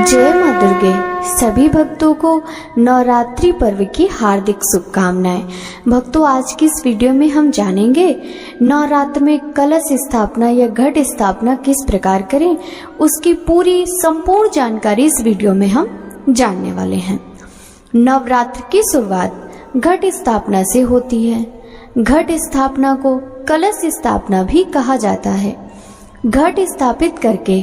जय मां दुर्गे। सभी भक्तों को नवरात्रि पर्व की हार्दिक शुभकामनाएं। भक्तों, आज की इस वीडियो में हम जानेंगे नवरात्र में कलश स्थापना या घट स्थापना किस प्रकार करें, उसकी पूरी संपूर्ण जानकारी इस वीडियो में हम जानने वाले हैं। नवरात्र की शुरुआत घट स्थापना से होती है। घट स्थापना को कलश स्थापना भी कहा जाता है। घट स्थापित करके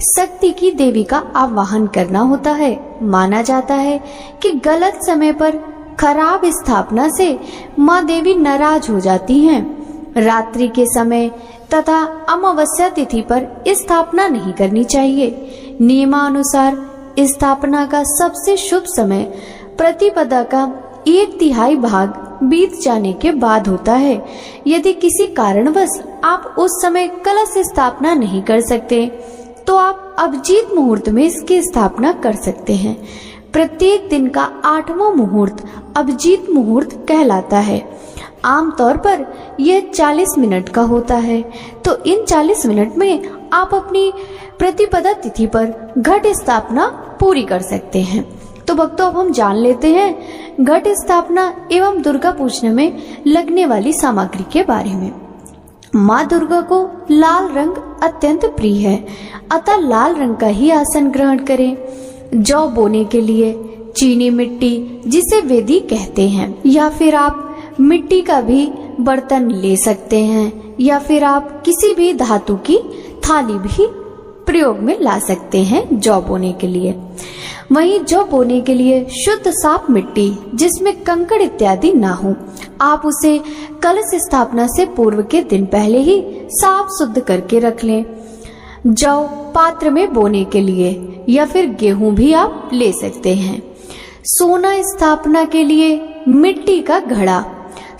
शक्ति की देवी का आवाहन करना होता है। माना जाता है कि गलत समय पर खराब स्थापना से माँ देवी नाराज हो जाती हैं। रात्रि के समय तथा अमावस्या तिथि पर स्थापना नहीं करनी चाहिए। नियमानुसार स्थापना का सबसे शुभ समय प्रतिपदा का 1/3 भाग बीत जाने के बाद होता है। यदि किसी कारणवश आप उस समय कलश स्थापना नहीं कर सकते तो आप अभिजीत मुहूर्त में इसकी स्थापना कर सकते हैं। प्रत्येक दिन का 8वां मुहूर्त अभिजीत मुहूर्त कहलाता है। आमतौर पर यह 40 मिनट का होता है। तो इन 40 मिनट में आप अपनी प्रतिपदा तिथि पर घट स्थापना पूरी कर सकते हैं। तो भक्तों, अब हम जान लेते हैं घट स्थापना एवं दुर्गा पूजन में लगने वाली सामग्री के बारे में। माँ दुर्गा को लाल रंग अत्यंत प्रिय है, अतः लाल रंग का ही आसन ग्रहण करें। जौ बोने के लिए चीनी मिट्टी, जिसे वेदी कहते हैं, या फिर आप मिट्टी का भी बर्तन ले सकते हैं, या फिर आप किसी भी धातु की थाली भी प्रयोग में ला सकते हैं जौ बोने के लिए। वहीं जौ बोने के लिए शुद्ध साफ मिट्टी, जिसमें कंकड़ इत्यादि ना हो, आप उसे कलश स्थापना से पूर्व के दिन पहले ही साफ शुद्ध करके रख लें। जौ पात्र में बोने के लिए या फिर गेहूं भी आप ले सकते हैं। सोना स्थापना के लिए मिट्टी का घड़ा,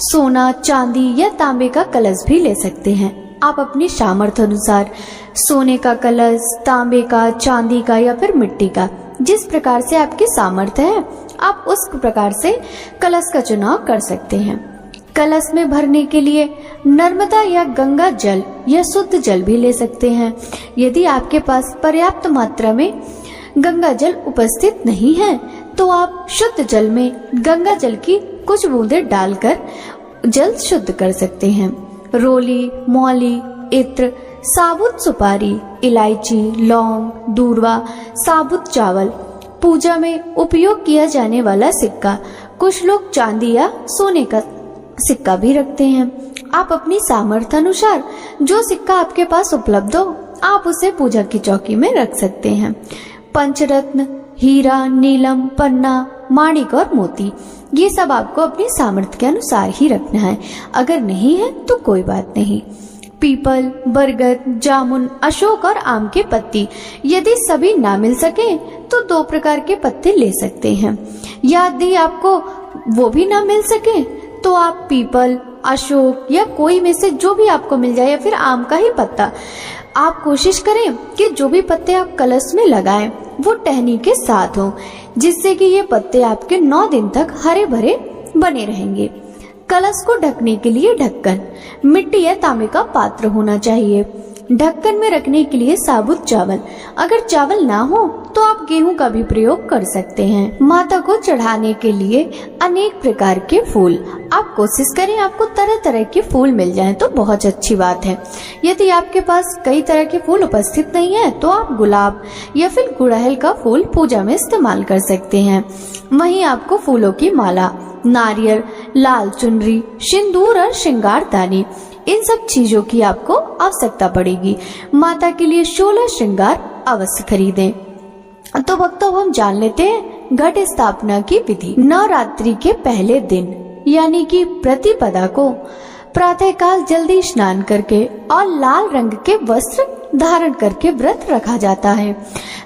सोना, चांदी या तांबे का कलश भी ले सकते हैं। आप अपनी सामर्थ्य अनुसार सोने का कलश, तांबे का, चांदी का या फिर मिट्टी का, जिस प्रकार से आपकी सामर्थ्य है आप उस प्रकार से कलश का चुनाव कर सकते हैं। कलश में भरने के लिए नर्मदा या गंगा जल या शुद्ध जल भी ले सकते हैं। यदि आपके पास पर्याप्त मात्रा में गंगा जल उपस्थित नहीं है तो आप शुद्ध जल में गंगा जल की कुछ बूंदें डालकर जल शुद्ध कर सकते हैं। रोली, मौली, इत्र, साबुत सुपारी, इलायची, लौंग, दूर्वा, साबुत चावल, पूजा में उपयोग किया जाने वाला सिक्का, कुछ लोग चांदी या सोने का सिक्का भी रखते हैं। आप अपनी सामर्थ्य अनुसार जो सिक्का आपके पास उपलब्ध हो आप उसे पूजा की चौकी में रख सकते हैं। पंचरत्न, हीरा, नीलम, पन्ना, माणिक और मोती, ये सब आपको अपनी सामर्थ्य के अनुसार ही रखना है। अगर नहीं है तो कोई बात नहीं। पीपल, बरगद, जामुन, अशोक और आम के पत्ती, यदि सभी ना मिल सके तो 2 प्रकार के पत्ते ले सकते हैं। यदि आपको वो भी ना मिल सके तो आप पीपल, अशोक या कोई में से जो भी आपको मिल जाए, या फिर आम का ही पत्ता, आप कोशिश करें कि जो भी पत्ते आप कलश में लगाएं वो टहनी के साथ हो, जिससे कि ये पत्ते आपके 9 दिन तक हरे भरे बने रहेंगे। कलश को ढकने के लिए ढक्कन, मिट्टी या तांबे का पात्र होना चाहिए। ढक्कन में रखने के लिए साबुत चावल, अगर चावल ना हो तो आप गेहूं का भी प्रयोग कर सकते हैं। माता को चढ़ाने के लिए अनेक प्रकार के फूल, आप कोशिश करें आपको तरह तरह के फूल मिल जाएं तो बहुत अच्छी बात है। यदि आपके पास कई तरह के फूल उपस्थित नहीं है तो आप गुलाब या फिर गुड़हल का फूल पूजा में इस्तेमाल कर सकते हैं। वहीं आपको फूलों की माला, नारियल, लाल चुनरी, सिंदूर और श्रृंगार दानी, इन सब चीजों की आपको आवश्यकता पड़ेगी। माता के लिए 16 श्रृंगार अवश्य खरीदें। तो भक्तों, हम जान लेते हैं घट स्थापना की विधि। नवरात्रि के पहले दिन यानी कि प्रतिपदा को प्रातःकाल जल्दी स्नान करके और लाल रंग के वस्त्र धारण करके व्रत रखा जाता है।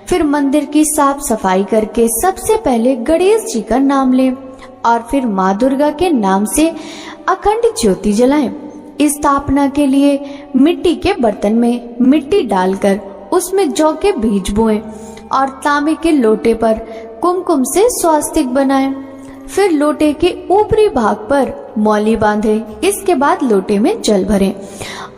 फिर मंदिर की साफ सफाई करके सबसे पहले गणेश जी का नाम लें और फिर माँ दुर्गा के नाम से अखंड ज्योति जलाएं। स्थापना के लिए मिट्टी के बर्तन में मिट्टी डालकर उसमें जौ के बीज बोएं और तांबे के लोटे पर कुमकुम से स्वास्तिक बनाएं। फिर लोटे के ऊपरी भाग पर मौली बांधें। इसके बाद लोटे में जल भरें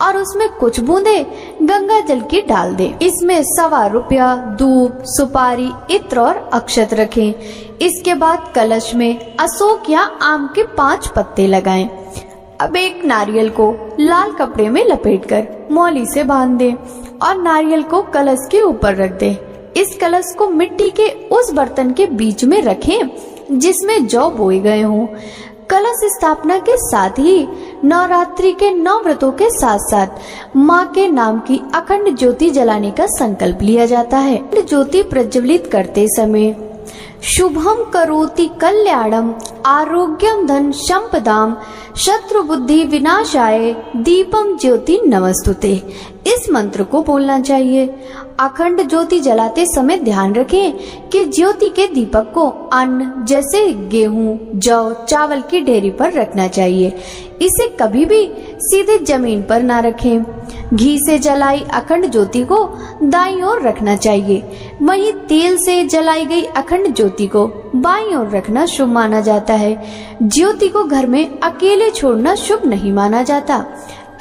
और उसमें कुछ बूंदे गंगा जल की डाल दें। इसमें 1.25 रुपया, दूब, सुपारी, इत्र और अक्षत रखें। इसके बाद कलश में अशोक या आम के 5 पत्ते लगाएं। अब एक नारियल को लाल कपड़े में लपेटकर मौली से बांध दें और नारियल को कलश के ऊपर रख दें। इस कलश को मिट्टी के उस बर्तन के बीच में रखें जिसमें जौ बोए गए हों। कलश स्थापना के साथ ही नवरात्रि के 9 व्रतों के साथ साथ माँ के नाम की अखंड ज्योति जलाने का संकल्प लिया जाता है। ज्योति प्रज्वलित करते समय शुभम करोति कल्याणम आरोग्यम धन संपदाम शत्रु बुद्धि विनाशाय दीपम ज्योति नमस्तुते, इस मंत्र को बोलना चाहिए। अखंड ज्योति जलाते समय ध्यान रखें कि ज्योति के दीपक को अन्न जैसे गेहूं, जौ, चावल की ढेरी पर रखना चाहिए। इसे कभी भी सीधे जमीन पर ना रखें। घी से जलाई अखंड ज्योति को दाईं ओर रखना चाहिए। वहीं तेल से जलाई गई अखंड ज्योति को बाईं ओर रखना शुभ माना जाता है। ज्योति को घर में अकेले छोड़ना शुभ नहीं माना जाता।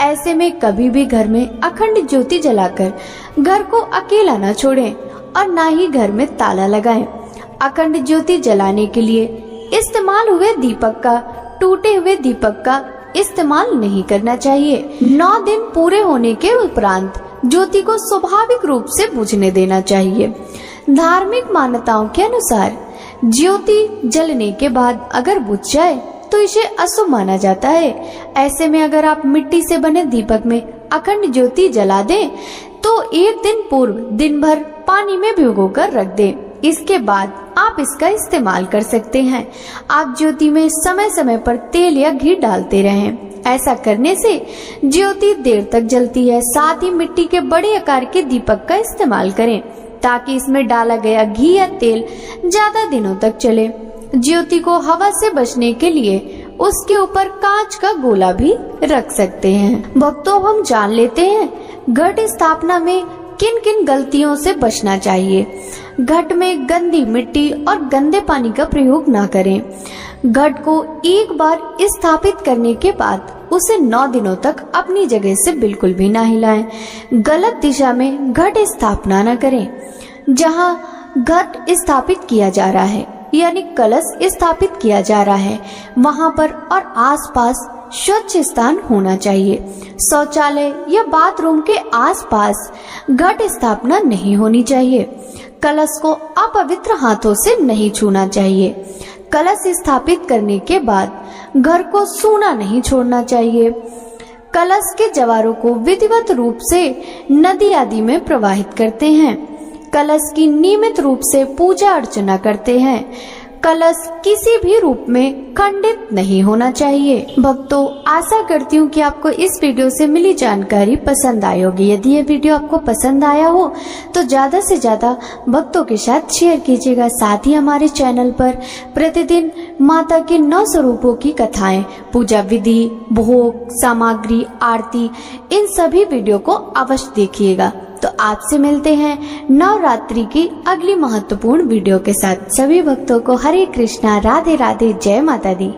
ऐसे में कभी भी घर में अखंड ज्योति जलाकर घर को अकेला न छोड़ें और ना ही घर में ताला लगाएं। अखंड ज्योति जलाने के लिए इस्तेमाल हुए दीपक का, टूटे हुए दीपक का इस्तेमाल नहीं करना चाहिए। 9 दिन पूरे होने के उपरांत ज्योति को स्वाभाविक रूप से बुझने देना चाहिए। धार्मिक मान्यताओं के अनुसार ज्योति जलने के बाद अगर बुझ जाए तो इसे अशुभ माना जाता है। ऐसे में अगर आप मिट्टी से बने दीपक में अखंड ज्योति जला दें तो 1 दिन पूर्व दिन भर पानी में भिगोकर रख दें। इसके बाद आप इसका इस्तेमाल कर सकते हैं। आप ज्योति में समय समय पर तेल या घी डालते रहें। ऐसा करने से ज्योति देर तक जलती है। साथ ही मिट्टी के बड़े आकार के दीपक का इस्तेमाल करें ताकि इसमें डाला गया घी या तेल ज्यादा दिनों तक चले। ज्योति को हवा से बचने के लिए उसके ऊपर कांच का गोला भी रख सकते हैं। भक्तों, हम जान लेते हैं घट स्थापना में किन किन गलतियों से बचना चाहिए। घट में गंदी मिट्टी और गंदे पानी का प्रयोग ना करें। घट को एक बार स्थापित करने के बाद उसे 9 दिनों तक अपनी जगह से बिल्कुल भी ना हिलाएं। गलत दिशा में घट स्थापना न करें। जहां घट स्थापित किया जा रहा है यानी कलश स्थापित किया जा रहा है वहां पर और आसपास स्वच्छ स्थान होना चाहिए। शौचालय या बाथरूम के आसपास घट स्थापना नहीं होनी चाहिए। कलश को अपवित्र हाथों से नहीं छूना चाहिए। कलश स्थापित करने के बाद घर को सूना नहीं छोड़ना चाहिए। कलश के जवारों को विधिवत रूप से नदी आदि में प्रवाहित करते हैं। कलश की नियमित रूप से पूजा अर्चना करते हैं। कलश किसी भी रूप में खंडित नहीं होना चाहिए। भक्तों, आशा करती हूँ कि आपको इस वीडियो से मिली जानकारी पसंद आई होगी। यदि ये वीडियो आपको पसंद आया हो तो ज्यादा से ज्यादा भक्तों के साथ शेयर कीजिएगा। साथ ही हमारे चैनल पर प्रतिदिन माता के 9 स्वरूपों की कथाएं, पूजा विधि, भोग सामग्री, आरती, इन सभी वीडियो को अवश्य देखिएगा। तो आपसे मिलते हैं नवरात्रि की अगली महत्वपूर्ण वीडियो के साथ। सभी भक्तों को हरे कृष्णा, राधे राधे, जय माता दी।